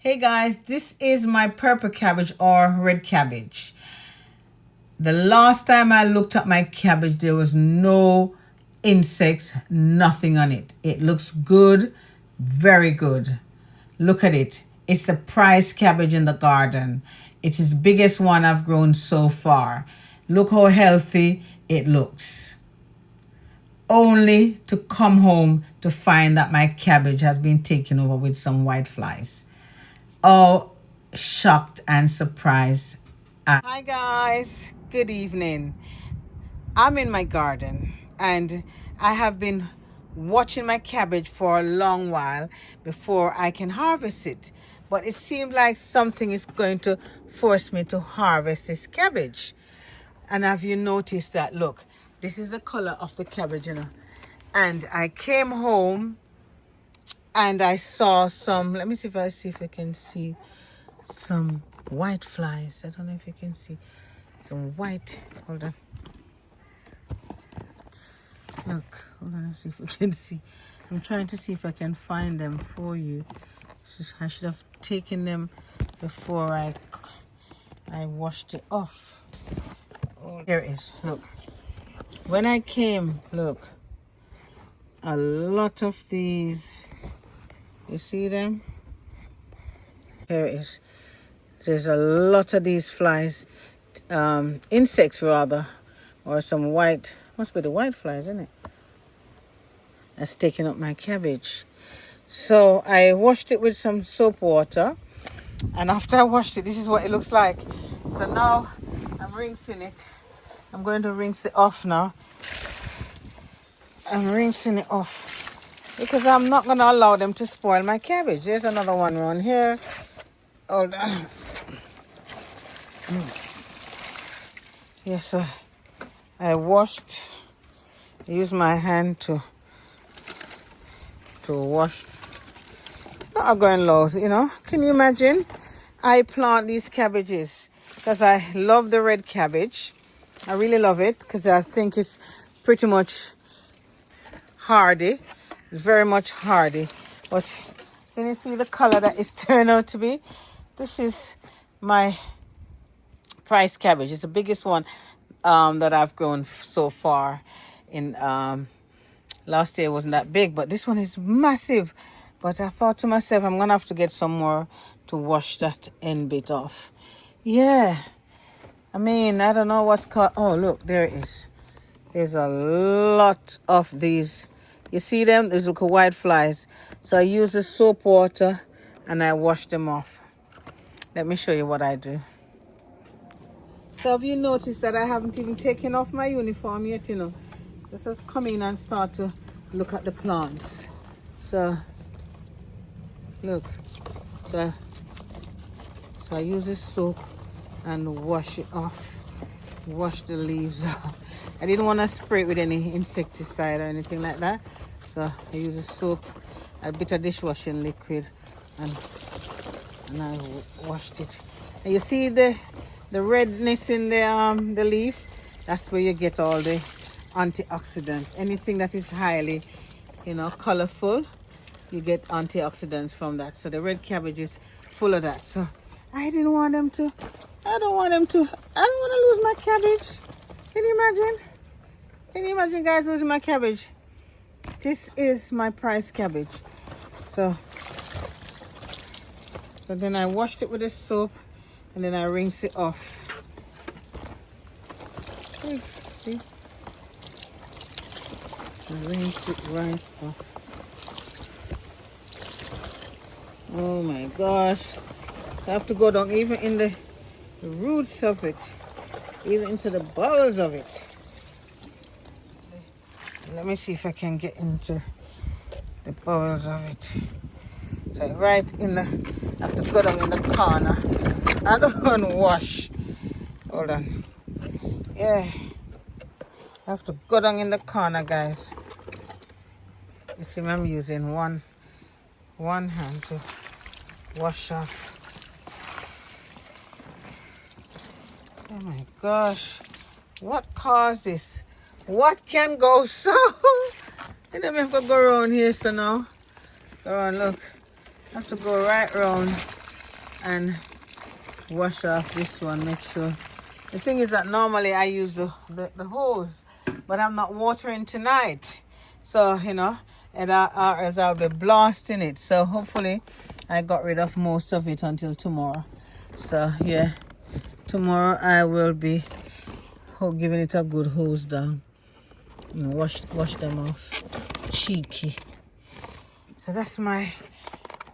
Hey guys, this is my purple cabbage or red cabbage. The last time I looked at my cabbage, there was no insects, nothing on it. It looks good, very good. Look at it. It's a prize cabbage in the garden. It's the biggest one I've grown so far. Look how healthy it looks. Only to come home to find that my cabbage has been taken over with some whiteflies. Oh, shocked and surprised. Hi guys, good evening. I'm in my garden and I have been watching my cabbage for a long while before I can harvest it. But it seemed like something is going to force me to harvest this cabbage. And have you noticed that? Look, this is the color of the cabbage, And I came home and I saw some, let me see if I can see some white flies. I don't know if you can see some white. Hold on. Look, hold on, let's see if we can see. I'm trying to see if I can find them for you. I should have taken them before I washed it off. Oh, here it is. Look. When I came, look, a lot of these, you see them? Here it is. There's a lot of these flies, insects rather, or some white, must be the white flies, isn't it? That's taking up my cabbage. So I washed it with some soap water, and after I washed it, this is what it looks like. So now I'm rinsing it. I'm going to rinse it off now. I'm rinsing it off because I'm not going to allow them to spoil my cabbage. There's another one around here. Hold on. Yes, so I washed. I used my hand to wash. Not going low, Can you imagine? I plant these cabbages because I love the red cabbage. I really love it because I think it's pretty much hardy. It's very much hardy. But can you see the color that it's turned out to be? This is my prize cabbage. It's the biggest one that I've grown so far. In last year it wasn't that big, but this one is massive. But I thought to myself, I'm gonna have to get some more to wash that end bit off. Yeah, I mean, I don't know what's called. Oh, look, there it is. There's a lot of these. You see them? These little white flies. So I use the soap water and I wash them off. Let me show you what I do. So have you noticed that I haven't even taken off my uniform yet, Let's just come in and start to look at the plants. So, look. So I use this soap and wash it off. Wash the leaves off. I didn't want to spray it with any insecticide or anything like that. So I use a soap, a bit of dishwashing liquid, and I washed it. And you see the redness in the leaf? That's where you get all the antioxidants. Anything that is highly, colorful, you get antioxidants from that. So the red cabbage is full of that. So I don't want to lose my cabbage. Can you imagine? Can you imagine, guys, losing my cabbage? This is my prize cabbage. So then I washed it with the soap and then I rinse it off. See? I rinse it right off. Oh my gosh. I have to go down even in the roots of it, even into the bowels of it. Let me see if I can get into the bowels of it. So right in I have to go down in the corner and wash. Hold on. Yeah. I have to go down in the corner, guys. You see, I'm using one hand to wash off. Oh my gosh. What caused this? What can go so? And then I have to go around here, so now. Go on, look. I have to go right around and wash off this one. Make sure. The thing is that normally I use the hose, but I'm not watering tonight. So, you know, and as I'll be blasting it. So hopefully I got rid of most of it until tomorrow. So yeah, tomorrow I will be giving it a good hose down. You know, wash them off. Cheeky. So that's my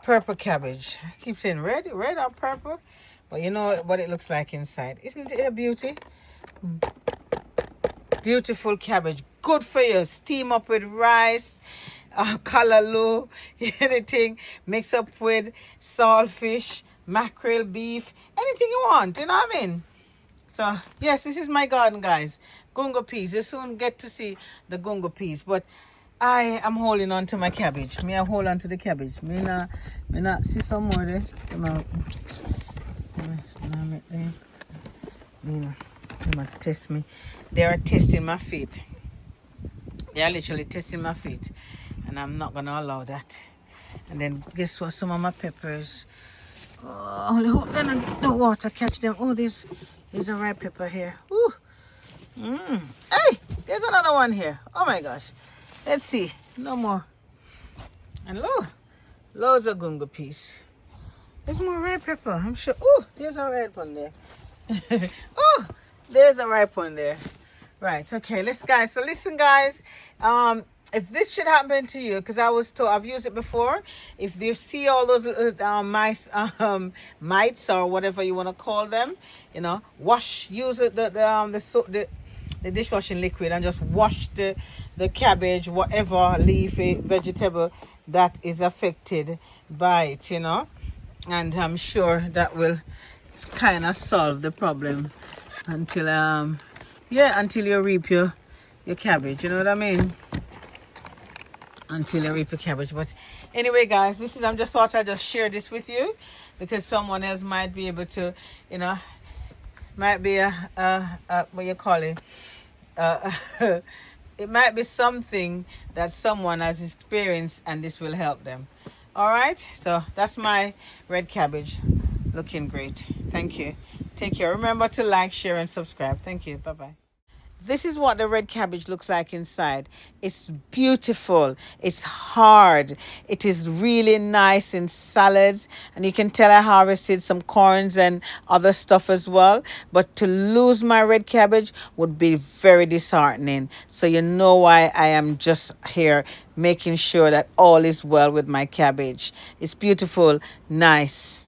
purple cabbage. I keep saying red or purple, but you know what it looks like inside. Isn't it a beauty? Beautiful cabbage. Good for you. Steam up with rice, callaloo, anything. Mix up with saltfish, mackerel, beef, anything you want. You know what I mean? So, yes, this is my garden, guys. Gungo peas. You soon get to see the gungo peas. But I am holding on to my cabbage. Me I hold on to the cabbage. Me not see some more there. They test me. They are testing my feet. They are literally testing my feet. And I'm not going to allow that. And then guess what? Some of my peppers. Oh, only hope then I get the water catch them. Oh, there's a red pepper here. Ooh. Hey, there's another one here. Oh my gosh. Let's see. No more. And loads of gungo peas. There's more red pepper. I'm sure. Oh, there's a red one there. Oh, there's a ripe one there. Right. Okay. Guys. So listen, guys. If this should happen to you, because I was told I've used it before. If you see all those mice, mites or whatever you want to call them, you know, use it the dishwashing liquid and just wash the cabbage, whatever leafy vegetable that is affected by it, you know, and I'm sure that will kind of solve the problem until until you reap your cabbage, you know what I mean? Until you reap your cabbage. But anyway, guys, I just thought I'd just share this with you because someone else might be able to, you know, might be a what you call it, it might be something that someone has experienced and this will help them. All right, so that's my red cabbage, looking great. Thank you. Take care. Remember to like, share, and subscribe. Thank you. Bye-bye. This is what the red cabbage looks like inside. It's beautiful. It's hard. It is really nice in salads. And you can tell I harvested some corns and other stuff as well. But to lose my red cabbage would be very disheartening. So you know why I am just here making sure that all is well with my cabbage. It's beautiful, nice.